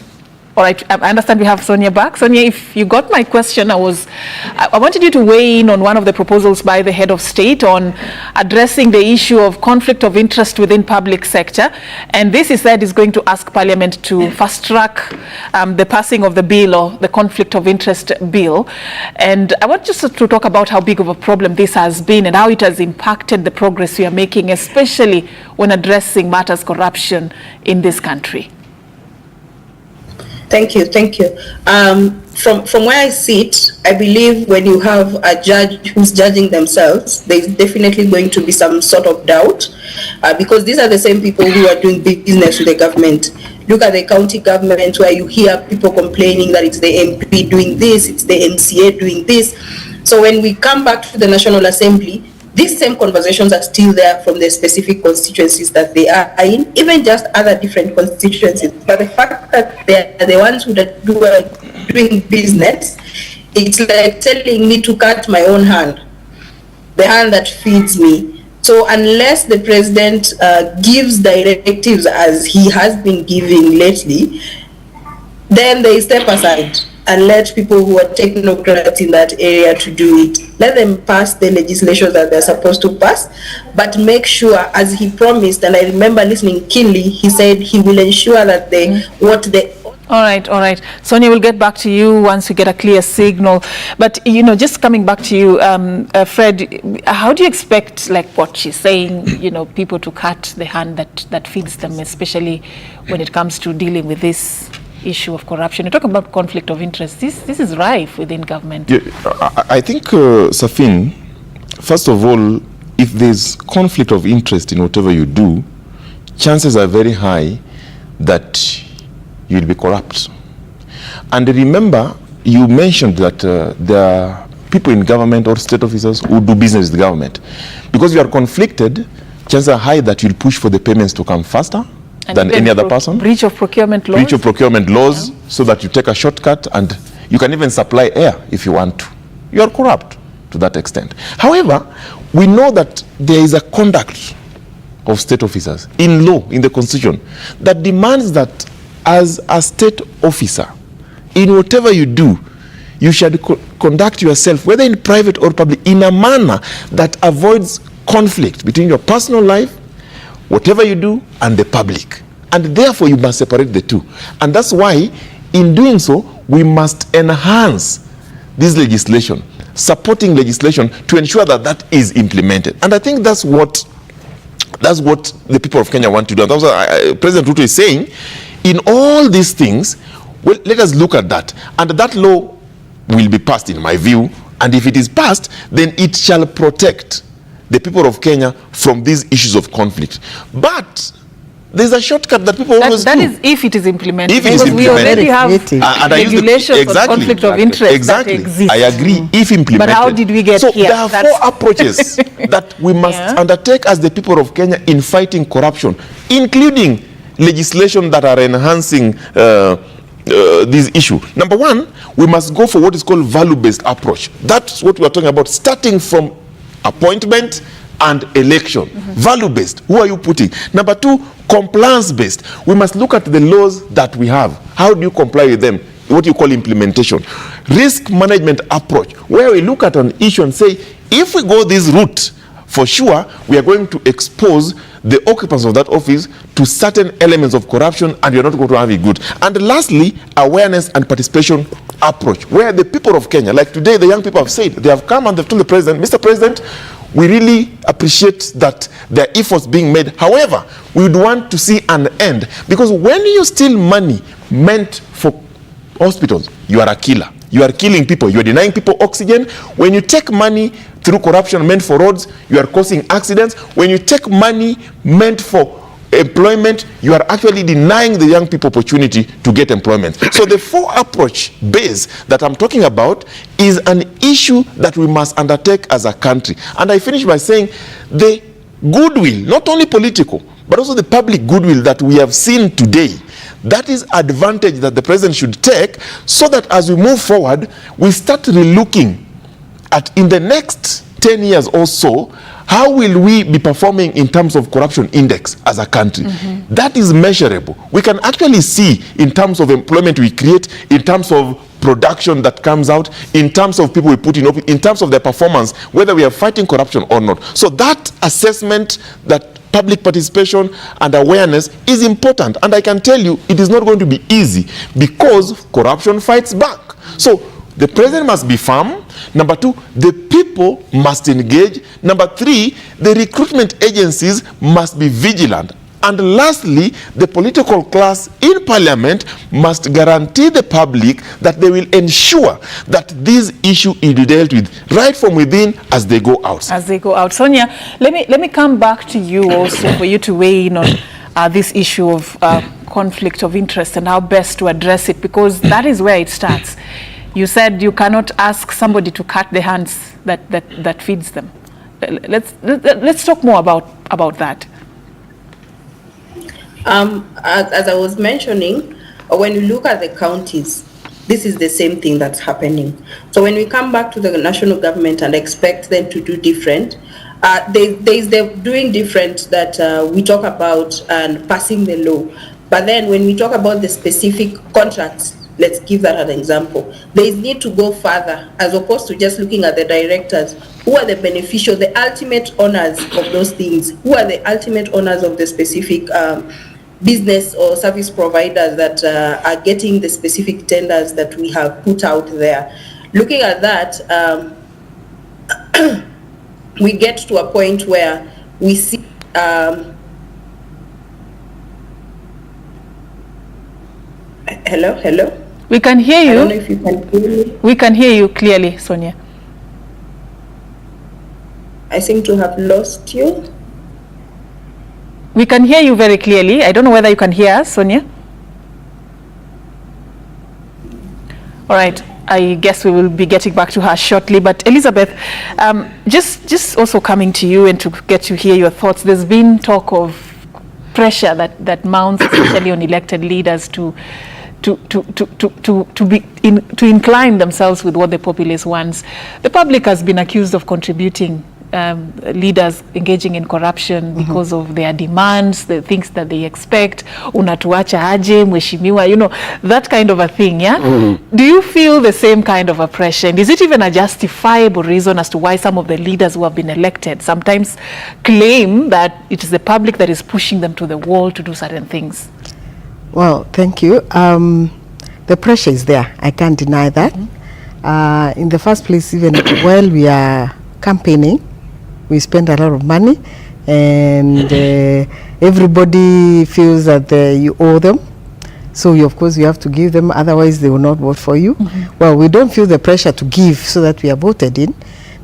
All right, I understand we have Sonia back. Sonia, if you got my question, I wanted you to weigh in on one of the proposals by the head of state on addressing the issue of conflict of interest within public sector. And this, he said, is going to ask Parliament to fast track the passing of the bill, or the conflict of interest bill. And I want just to talk about how big of a problem this has been and how it has impacted the progress we are making, especially when addressing matters corruption in this country. Thank you. From where I sit, I believe when you have a judge who's judging themselves, there's definitely going to be some sort of doubt, because these are the same people who are doing business with the government. Look at the county government, where you hear people complaining that it's the MP doing this, it's the MCA doing this. So when we come back to the National Assembly, these same conversations are still there from the specific constituencies that they are in, even just other different constituencies. But the fact that they are the ones who are doing business, it's like telling me to cut my own hand, the hand that feeds me. So unless the president gives directives as he has been giving lately, then they step aside and let people who are technocrats in that area to do it. Let them pass the legislation that they're supposed to pass, but make sure, as he promised, and I remember listening keenly, he said he will ensure that what the All right, all right. Sonia, we'll get back to you once we get a clear signal. But, you know, just coming back to you, Fred, how do you expect, like what she's saying, you know, people to cut the hand that feeds them, especially when it comes to dealing with this issue of corruption? You're talking about conflict of interest. This is rife within government. Yeah, I think, Safin, first of all, if there's conflict of interest in whatever you do, chances are very high that you'll be corrupt. And remember, you mentioned that there are people in government or state officers who do business with the government. Because you are conflicted, chances are high that you'll push for the payments to come faster than any other person. Breach of procurement laws. Breach of procurement laws, so that you take a shortcut and you can even supply air if you want to. You are corrupt to that extent. However, we know that there is a conduct of state officers in law, in the constitution, that demands that as a state officer, in whatever you do, you should conduct yourself, whether in private or public, in a manner that avoids conflict between your personal life, whatever you do, and the public. And therefore, you must separate the two. And that's why, in doing so, we must enhance this legislation, supporting legislation to ensure that that is implemented. And I think that's what the people of Kenya want to do. And that's what President Ruto is saying. In all these things, well, let us look at that. And that law will be passed, in my view. And if it is passed, then it shall protect the people of Kenya from these issues of conflict. But there's a shortcut that people always That do. is if it is implemented. If it is because we already implemented. have regulations on conflict of interest Exactly. that exist. I agree, if implemented. But how did we get so here? There are four approaches that we must undertake as the people of Kenya in fighting corruption, including legislation that are enhancing this issue. Number one, we must go for what is called value-based approach. That's what we are talking about, starting from appointment and election. Value-based. Who are you putting? Number two, compliance-based. We must look at the laws that we have. How do you comply with them? What you call implementation. Risk management approach, where we look at an issue and say, if we go this route, for sure, we are going to expose the occupants of that office to certain elements of corruption, and you're not going to have it good. And lastly, awareness and participation approach, where the people of Kenya, like today, the young people have said, they have come and they've told the president, Mr. President, we really appreciate that there are efforts being made. However, we would want to see an end, because when you steal money meant for hospitals, you are a killer. You are killing people. You are denying people oxygen. When you take money through corruption meant for roads, you are causing accidents. When you take money meant for employment, you are actually denying the young people opportunity to get employment. So the four approach base that I'm talking about is an issue that we must undertake as a country. And I finish by saying the goodwill, not only political, but also the public goodwill that we have seen today, that is advantage that the president should take, so that as we move forward, we start relooking at, in the next 10 years or so, how will we be performing in terms of corruption index as a country? That is measurable. We can actually see in terms of employment we create, in terms of production that comes out, in terms of people we put in terms of their performance, whether we are fighting corruption or not. So that assessment, that public participation and awareness is important. And I can tell you, it is not going to be easy, because corruption fights back. So the president must be firm. Number two, the people must engage. Number three, the recruitment agencies must be vigilant. And lastly, the political class in parliament must guarantee the public that they will ensure that this issue is dealt with right from within as they go out. As they go out. Sonia, let me come back to you also for you to weigh in on this issue of conflict of interest and how best to address it, because that is where it starts. You said you cannot ask somebody to cut the hands that feeds them. Let's talk more about that. As I was mentioning, when you look at the counties, this is the same thing that's happening. So when we come back to the national government and expect them to do different, there's the doing different that we talk about and passing the law. But then when we talk about the specific contracts, let's give that an example. There is need to go further, as opposed to just looking at the directors. Who are the beneficiaries, the ultimate owners of those things? Who are the ultimate owners of the specific business or service providers that are getting the specific tenders that we have put out there. Looking at that, we get to a point where we see hello? We can hear you. I don't know if you can hear me. We can hear you clearly, Sonia. I seem to have lost you. We can hear you very clearly. I don't know whether you can hear us, Sonia. All right. I guess we will be getting back to her shortly. But Elizabeth, just also coming to you and to get to hear your thoughts. There's been talk of pressure that mounts, especially on elected leaders, to incline themselves with what the populace wants. The public has been accused of contributing leaders engaging in corruption because of their demands, the things that they expect. Unatuacha aje, mheshimiwa, you know, that kind of a thing, yeah? Do you feel the same kind of a pressure? And is it even a justifiable reason as to why some of the leaders who have been elected sometimes claim that it is the public that is pushing them to the wall to do certain things? Well, thank you. The pressure is there. I can't deny that. In the first place, even while we are campaigning, we spend a lot of money, and everybody feels that you owe them. So of course you have to give them, otherwise they will not vote for you. Well, we don't feel the pressure to give so that we are voted in,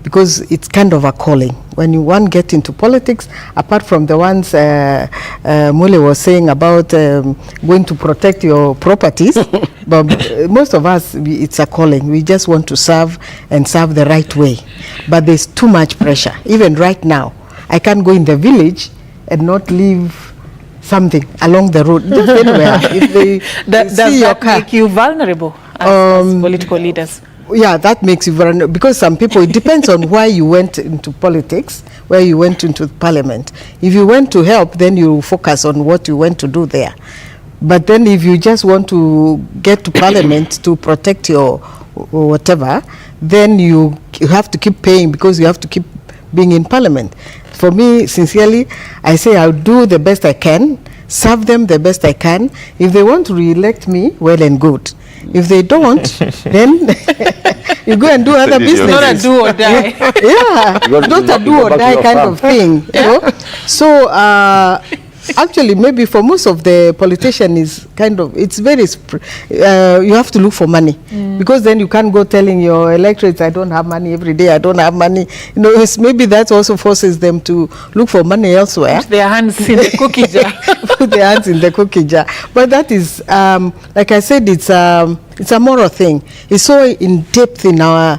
because it's kind of a calling. When you want to get into politics, apart from the ones Mule was saying about going to protect your properties, but most of us, it's a calling. We just want to serve and serve the right way. But there's too much pressure. Even right now, I can't go in the village and not leave something along the road, just anywhere. If they Does that make you vulnerable as political leaders? Yeah, that makes you vulnerable, because some people, it depends on why you went into politics, where you went into parliament. If you went to help, then you focus on what you went to do there. But then if you just want to get to parliament to protect your whatever, then you have to keep paying, because you have to keep being in parliament. For me, sincerely, I say I'll do the best I can, serve them the best I can. If they want to re-elect me, well and good. If they don't, then you go and do other business. Not a do or die. Yeah, not a do or die kind of thing. You know? So actually, maybe for most of the politician is kind of, it's very, you have to look for money, because then you can't go telling your electorates, I don't have money every day, I don't have money. You know, maybe that also forces them to look for money elsewhere. Put their hands in the cookie jar. Put their hands in the cookie jar. But that is, like I said, it's a moral thing. It's so in depth in our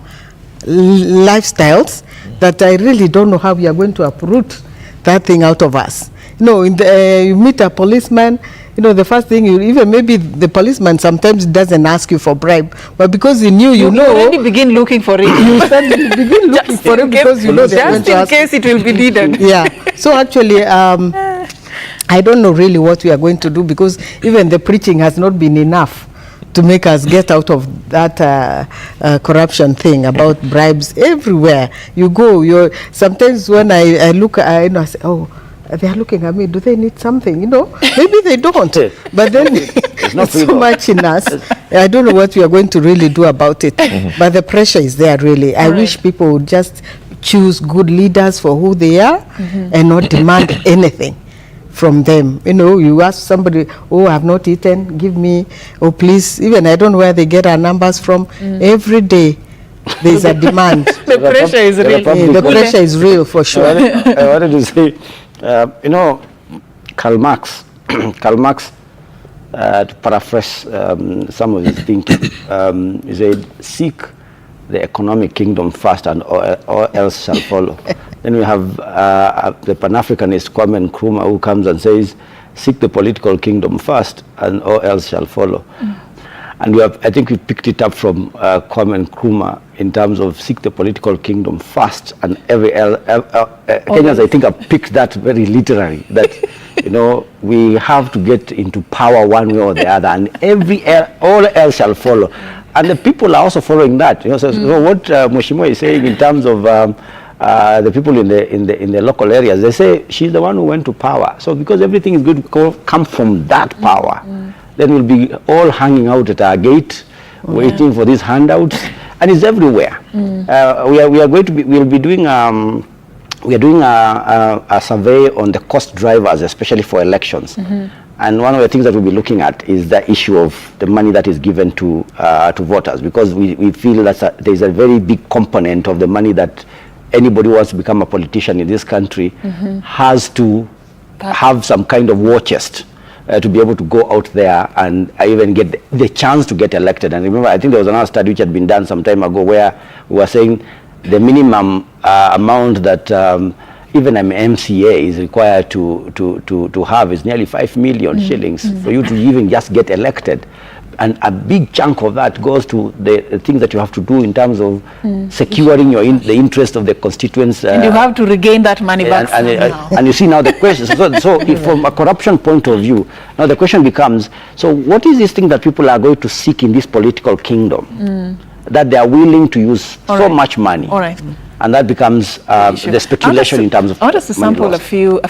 lifestyles that I really don't know how we are going to uproot that thing out of us. No, you meet a policeman, you know, the first thing, even maybe the policeman sometimes doesn't ask you for bribe, but because he knew you know. You already begin looking for it. You begin looking for it because you know they're going to ask. Just in case it will be needed. Yeah. So actually, I don't know really what we are going to do, because even the preaching has not been enough to make us get out of that corruption thing about bribes everywhere. You go, sometimes when I look, I say, oh, they are looking at me, do they need something, you know? Maybe they don't, but then it's so much in us. I don't know what we are going to really do about it, but the pressure is there really. I wish people would just choose good leaders for who they are and not demand anything from them. You know, you ask somebody, oh, I have not eaten, give me, oh, please. Even I don't know where they get our numbers from. Every day there's a demand. The pressure is real. The pressure is real for sure. I wanted to say, you know, Karl Marx, to paraphrase some of his thinking, he said, seek the economic kingdom first and all else shall follow. Then we have the Pan-Africanist Kwame Nkrumah, who comes and says, seek the political kingdom first and all else shall follow. And we have, I think we picked it up from Kwame Nkrumah in terms of seek the political kingdom first, and Kenyans, I think, have picked that very literally, that, you know, we have to get into power one way or the other, and all else shall follow. And the people are also following that. You know, so what Mheshimiwa is saying in terms of the people in the local areas, they say she's the one who went to power. So because everything is going to come from that power, then we'll be all hanging out at our gate, waiting for these handouts, and it's everywhere. We'll be doing we are doing a survey on the cost drivers, especially for elections. And one of the things that we'll be looking at is the issue of the money that is given to voters, because we feel that there's a very big component of the money that anybody who wants to become a politician in this country has to have some kind of war chest to be able to go out there and even get the chance to get elected. And remember, I think there was another study which had been done some time ago where we were saying the minimum amount that even an MCA is required to have is nearly 5 million shillings for you to even just get elected. And a big chunk of that goes to the things that you have to do in terms of securing the interest of the constituents. And you have to regain that money back somehow. And you see now the question, so if from a corruption point of view, now the question becomes, so what is this thing that people are going to seek in this political kingdom that they are willing to use so much money? All right. And that becomes the speculation in terms of. I want us to sample a few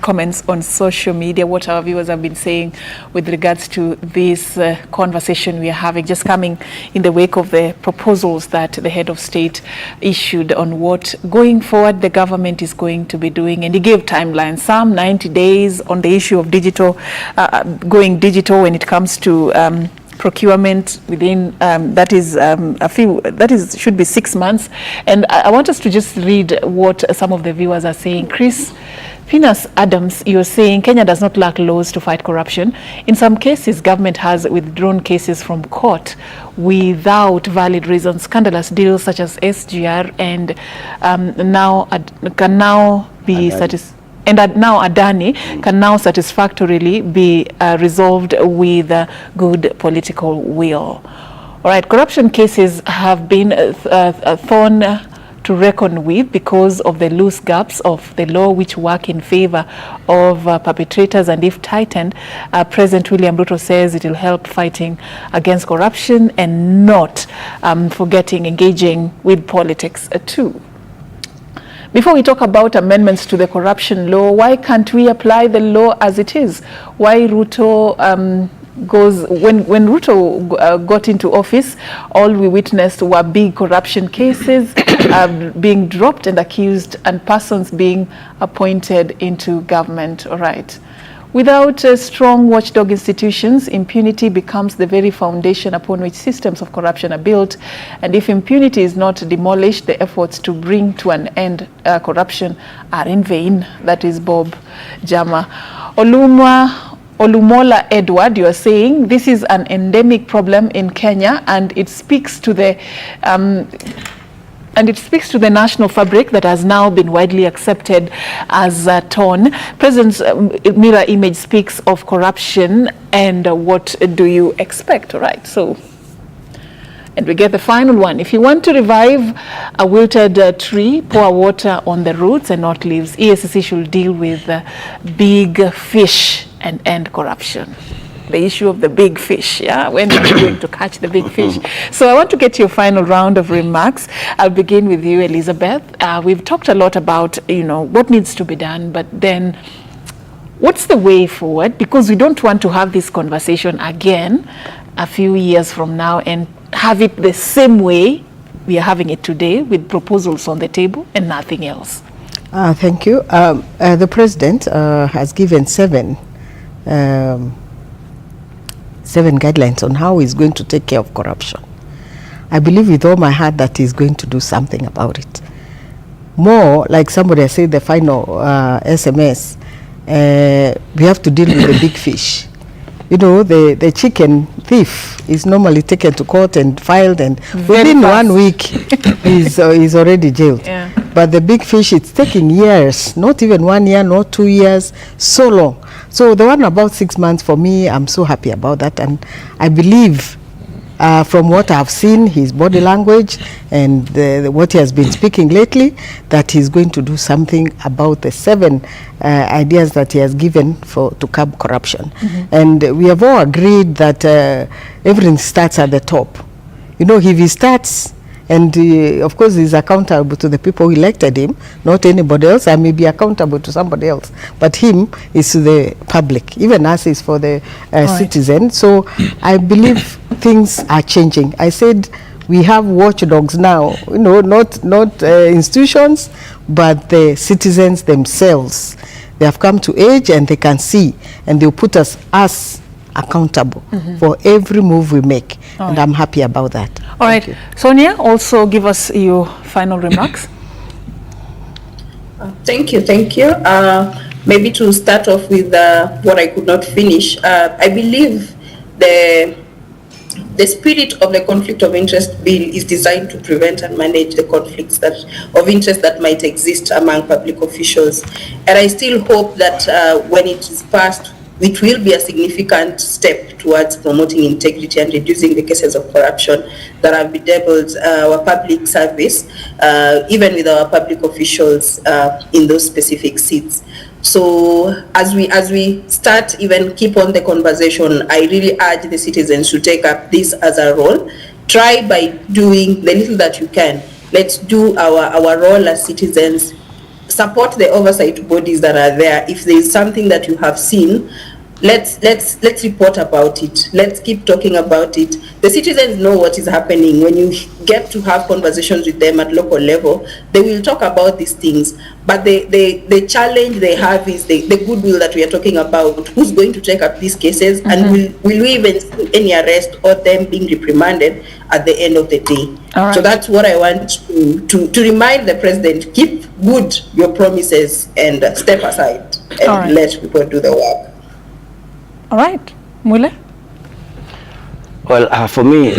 comments on social media, what our viewers have been saying with regards to this conversation we are having, just coming in the wake of the proposals that the head of state issued on what going forward the government is going to be doing. And he gave timelines, some 90 days on the issue of digital, going digital when it comes to procurement within should be 6 months. And I want us to just read what some of the viewers are saying. Chris Finas Adams, you're saying Kenya does not lack laws to fight corruption. In some cases, government has withdrawn cases from court without valid reasons. Scandalous deals such as SGR and can now be now Adani can now satisfactorily be resolved with good political will. All right, corruption cases have been thorn to reckon with because of the loose gaps of the law which work in favor of perpetrators, and if tightened, President William Ruto says it will help fighting against corruption and not forgetting engaging with politics too. Before we talk about amendments to the corruption law, why can't we apply the law as it is? Why Ruto when Ruto got into office, all we witnessed were big corruption cases being dropped and accused, and persons being appointed into government. All right. Without strong watchdog institutions, impunity becomes the very foundation upon which systems of corruption are built. And if impunity is not demolished, the efforts to bring to an end corruption are in vain. That is Bob Jama. Olumola Edward, you are saying this is an endemic problem in Kenya, and it speaks to the national fabric that has now been widely accepted as torn. President's mirror image speaks of corruption, and what do you expect? All right, so, and we get the final one. If you want to revive a wilted tree, pour water on the roots and not leaves. EACC should deal with big fish and end corruption. The issue of the big fish, yeah? When are you going to catch the big fish? So I want to get your final round of remarks. I'll begin with you, Elizabeth. We've talked a lot about, what needs to be done, but then what's the way forward? Because we don't want to have this conversation again a few years from now and have it the same way we are having it today, with proposals on the table and nothing else. Thank you. The president has given seven guidelines on how he's going to take care of corruption. I believe with all my heart that he's going to do something about it. More, like somebody has said, the final SMS, we have to deal with the big fish. The chicken thief is normally taken to court and filed, and within 1 week he's already jailed. Yeah. But the big fish, it's taking years, not even 1 year, not 2 years, so long. So the one about 6 months, for me, I'm so happy about that. And I believe from what I've seen, his body language and what he has been speaking lately, that he's going to do something about the 7 ideas that he has given to curb corruption. And we have all agreed that everything starts at the top. If he starts And of course, he's accountable to the people who elected him, not anybody else. I may be accountable to somebody else, but him is to the public. Even us is for the citizen. So I believe things are changing. I said we have watchdogs now, you know, not institutions, but the citizens themselves. They have come to age and they can see, and they'll put us accountable for every move we make. And I'm happy about that. All right. Sonia, also give us your final remarks. Thank you. Maybe to start off with what I could not finish, I believe the spirit of the conflict of interest bill is designed to prevent and manage the conflicts of interest that might exist among public officials. And I still hope that when it is passed, it will be a significant step towards promoting integrity and reducing the cases of corruption that have bedeviled our public service, even with our public officials in those specific seats. So as we start, even keep on the conversation, I really urge the citizens to take up this as a role. Try by doing the little that you can. Let's do our role as citizens. Support the oversight bodies that are there. If there is something that you have seen, let's report about it. Let's keep talking about it. The citizens know what is happening. When you get to have conversations with them at local level, they will talk about these things. But the challenge they have is the goodwill that we are talking about. Who's going to take up these cases, and will we even see any arrest or them being reprimanded at the end of the day? So that's what I want to remind the president. Keep good your promises and step aside and let people do the work. All right. Mule? Well, for me,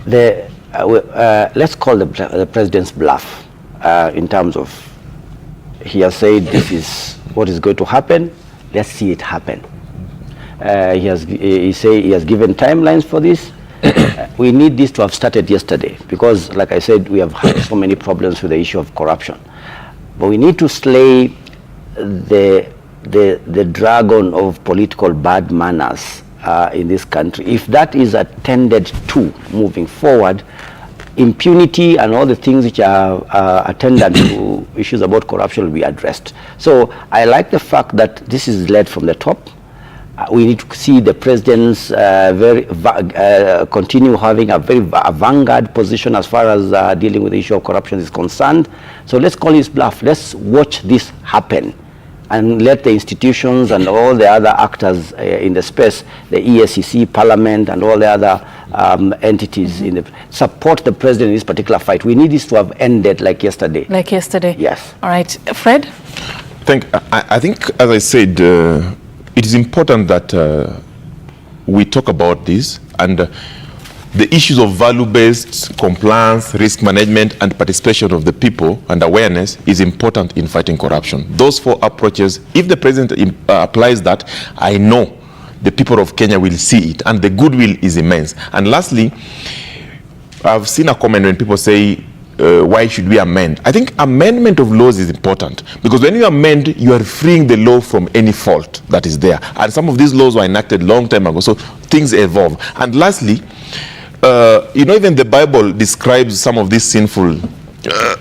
let's call the president's bluff in terms of he has said this is what is going to happen. Let's see it happen. He has given timelines for this. We need this to have started yesterday because, like I said, we have had so many problems with the issue of corruption. But we need to slay the dragon of political bad manners in this country. If that is attended to moving forward, impunity and all the things which are attendant to issues about corruption will be addressed. So I like the fact that this is led from the top. We need to see the president's continue having a vanguard position as far as dealing with the issue of corruption is concerned. So let's call his bluff. Let's watch this happen and let the institutions and all the other actors in the space, the ESCC, Parliament, and all the other entities support the president in this particular fight. We need this to have ended like yesterday. Like yesterday? Yes. All right. Fred? I think, as I said, it is important that we talk about this, and the issues of value-based compliance, risk management, and participation of the people and awareness is important in fighting corruption. Those four approaches, if the president applies that, I know the people of Kenya will see it, and the goodwill is immense. And lastly, I've seen a comment when people say, why should we amend? I think amendment of laws is important because when you amend, you are freeing the law from any fault that is there. And some of these laws were enacted long time ago, so things evolve. And lastly, even the Bible describes some of these sinful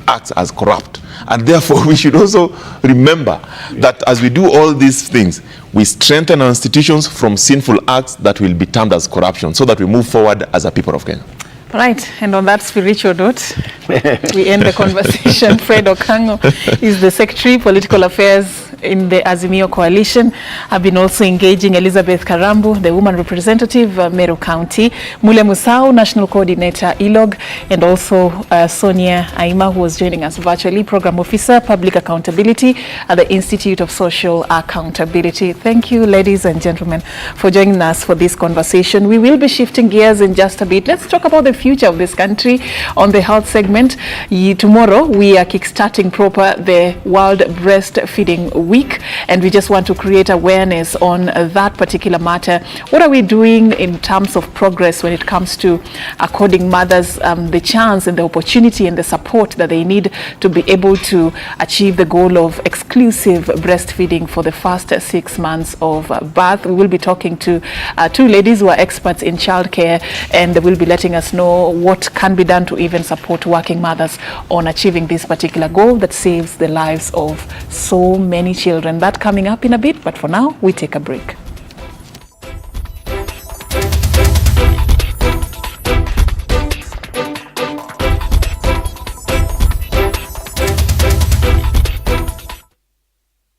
acts as corrupt. And therefore, we should also remember that as we do all these things, we strengthen our institutions from sinful acts that will be termed as corruption so that we move forward as a people of Kenya. Right, and on that spiritual note, we end the conversation. Fred Okango is the Secretary, Political Affairs in the Azimio Coalition. I've been also engaging Elizabeth Karambu, the Woman Representative, Meru County, Mule Musau, National Coordinator, ILOG, and also Sonia Aima, who was joining us virtually, Program Officer, Public Accountability at the Institute of Social Accountability. Thank you, ladies and gentlemen, for joining us for this conversation. We will be shifting gears in just a bit. Let's talk about the future of this country on the health segment. Tomorrow, we are kickstarting proper the World Breastfeeding week, and we just want to create awareness on that particular matter. What are we doing in terms of progress when it comes to according mothers the chance and the opportunity and the support that they need to be able to achieve the goal of exclusive breastfeeding for the first 6 months of birth? We will be talking to two ladies who are experts in childcare, and they will be letting us know what can be done to even support working mothers on achieving this particular goal that saves the lives of so many children. That coming up in a bit, but for now, we take a break.